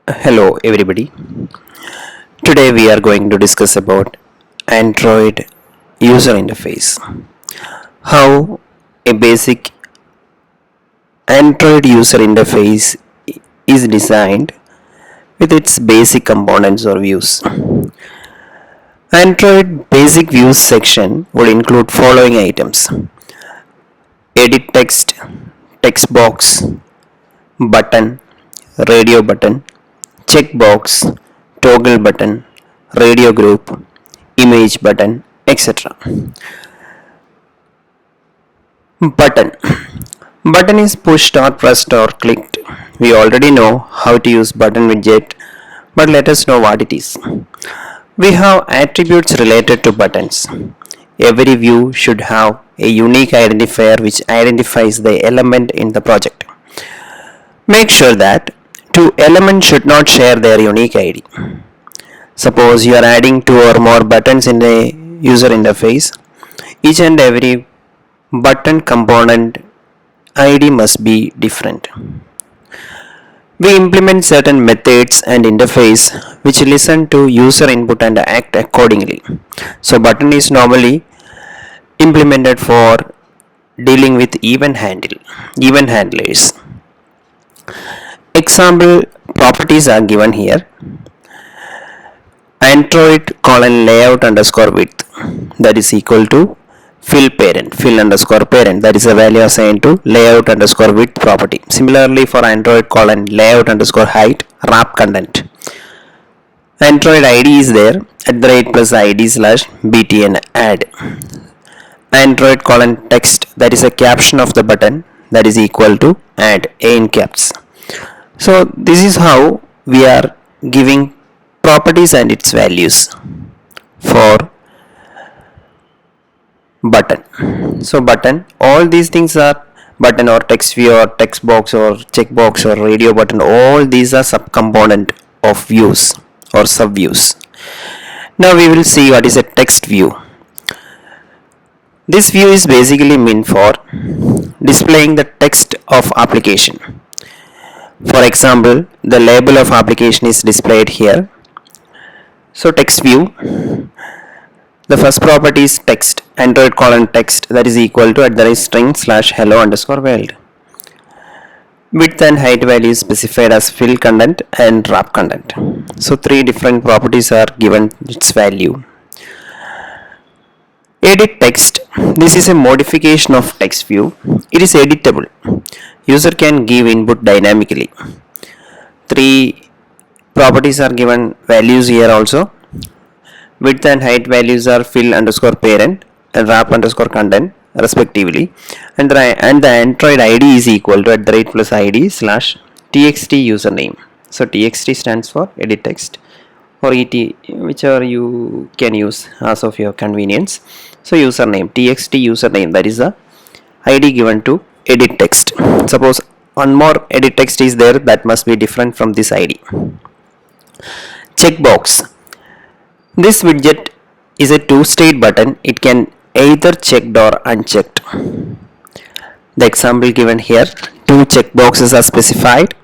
Hello everybody. Today we are going to discuss about Android user interface. How a basic Android user interface is designed with its basic components or views. Android basic views section would include following items: edit text, text box, button, radio button, checkbox, toggle button, radio group, image button, etc. Button. Button is pushed or pressed or clicked. We already know how to use button widget, but let us know what it is. We have attributes related to buttons. Every view should have a unique identifier which identifies the element in the project. Make sure that two elements should not share their unique ID. Suppose you are adding two or more buttons in a user interface. Each and every button component ID must be different. We implement certain methods and interface which listen to user input and act accordingly. So button is normally implemented for dealing with event handlers. Example properties are given here. Android layout underscore width, that is equal to fill underscore parent, that is a value assigned to layout underscore width property. Similarly for Android layout underscore height wrap content, Android ID is there @ +id / btn add. Android text, that is a caption of the button, that is equal to add a in caps. So this is how we are giving properties and its values for button. So button, all these things are button or text view or text box or checkbox or radio button, all these are subcomponent of views or subviews. Now we will see what is a text view. This view is basically meant for displaying the text of application. For example, the label of application is displayed here. So text view, the first property is text, Android text, that is equal to @string / hello underscore world. Width and height values specified as fill content and wrap content. So three different properties are given its value. Edit text, this is a modification of text view. It is editable. User can give input dynamically. Three properties are given values here also. Width and height values are fill underscore parent and wrap underscore content respectively, and the Android ID is equal to @+id / txt username. So txt stands for edit text or et, whichever you can use as of your convenience. So username, txt username, that is the ID given to edit text. Suppose one more edit text is there, that must be different from this ID. Checkbox, this widget is a two-state button. It can either checked or unchecked. The example given here, two checkboxes are specified.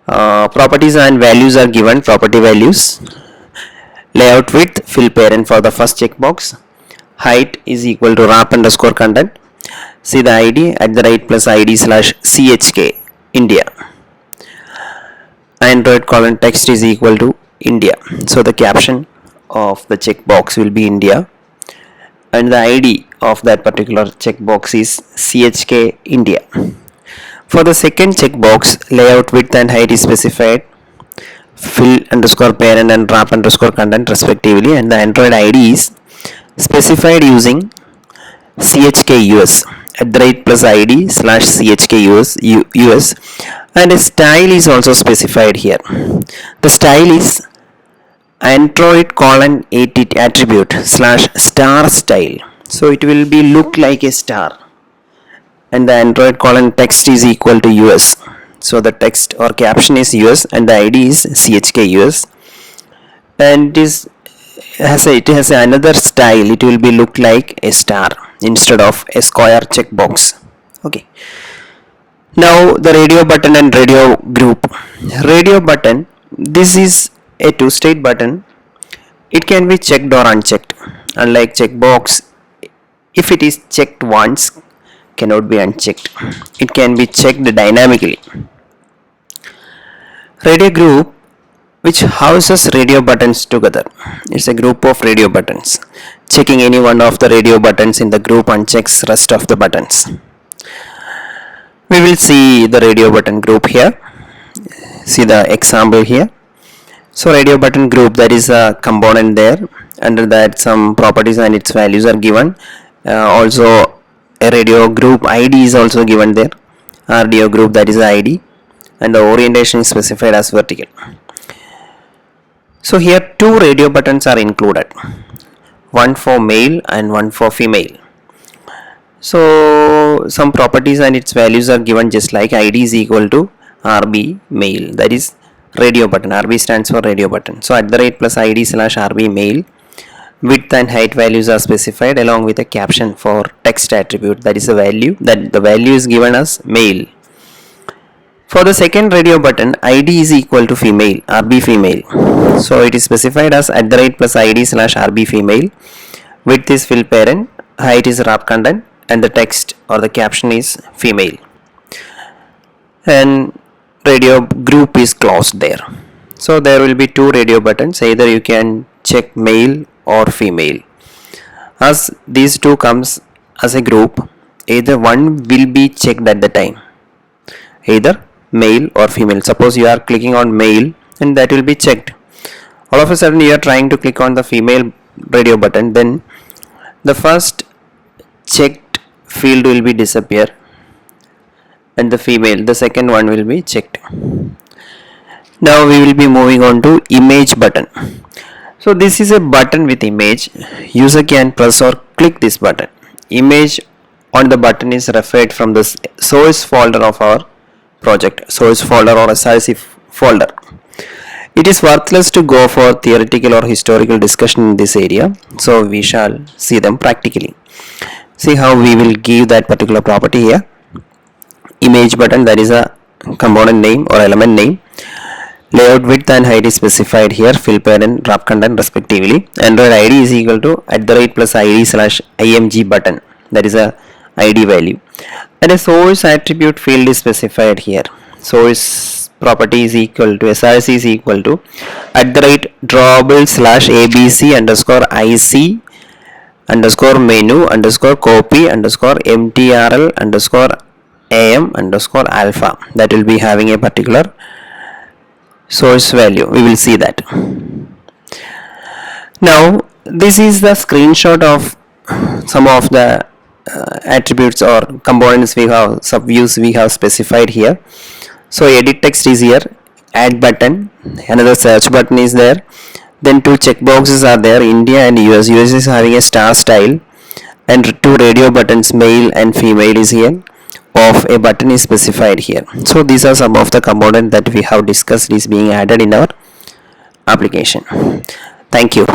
Properties and values are given, property values. Layout width, fill parent for the first checkbox. Height is equal to wrap underscore content. See the ID @+id / chk India. Android text is equal to India. So the caption of the checkbox will be India, and the ID of that particular checkbox is chk India. For the second checkbox, layout width and height is specified, fill underscore parent and wrap underscore content respectively, and the Android ID is specified using chk us @+id / chk us, and a style is also specified here. The style is Android attribute / star style. So it will be look like a star, and the Android text is equal to US. So the text or caption is US and the ID is chk US, and it has another style. It will be look like a star instead of a square checkbox. Okay. Now the radio button and radio group. Radio button This is a two-state button. It can be checked or unchecked. Unlike checkbox, if it is checked once, cannot be unchecked. It can be checked dynamically. Radio group, which houses radio buttons together. It's a group of radio buttons. Checking any one of the radio buttons in the group unchecks rest of the buttons. We will see the radio button group here. See the example here. So radio button group, that is a component there. Under that some properties and its values are given. Also a radio group ID is also given there. RDO group, that is the ID, and the orientation is specified as vertical. So here two radio buttons are included, one for male and one for female. So some properties and its values are given just like ID is equal to RB male, that is radio button. RB stands for radio button. So at the rate plus ID slash RB male, width and height values are specified along with a caption for text attribute, that is the value, that the value is given as male. For the second radio button, ID is equal to female, RB female. So it is specified as at the rate plus ID slash RB female. Width is fill parent, height is wrap content, and the text or the caption is female. And radio group is closed there. So there will be two radio buttons, either you can check male or female. As these two comes as a group, either one will be checked at the time, either male or female. Suppose you are clicking on male and that will be checked. All of a sudden you are trying to click on the female radio button, then the first checked field will be disappear and the female, the second one will be checked. Now we will be moving on to image button. So this is a button with image. User can press or click this button. Image on the button is referred from the source folder of our project, source folder or SRC folder. It is worthless to go for theoretical or historical discussion in this area, so we shall see them practically. See how we will give that particular property here. Image button, that is a component name or element name. Layout width and height is specified here, fill parent, wrap content respectively. Android ID is equal to at the rate plus ID slash IMG button, that is a ID value. And a source attribute field is specified here. Source property is equal to SRC is equal to at the rate drawable slash ABC underscore IC underscore menu underscore copy underscore MTRL underscore AM underscore alpha. That will be having a particular source value. We will see that. Now this is the screenshot of some of the attributes or components we have, subviews we have specified here. So edit text is here, add button, another search button is there, then two checkboxes are there, India and US. US is having a star style, and two radio buttons, male and female is here, of a button is specified here. So these are some of the components that we have discussed is being added in our application. Thank you.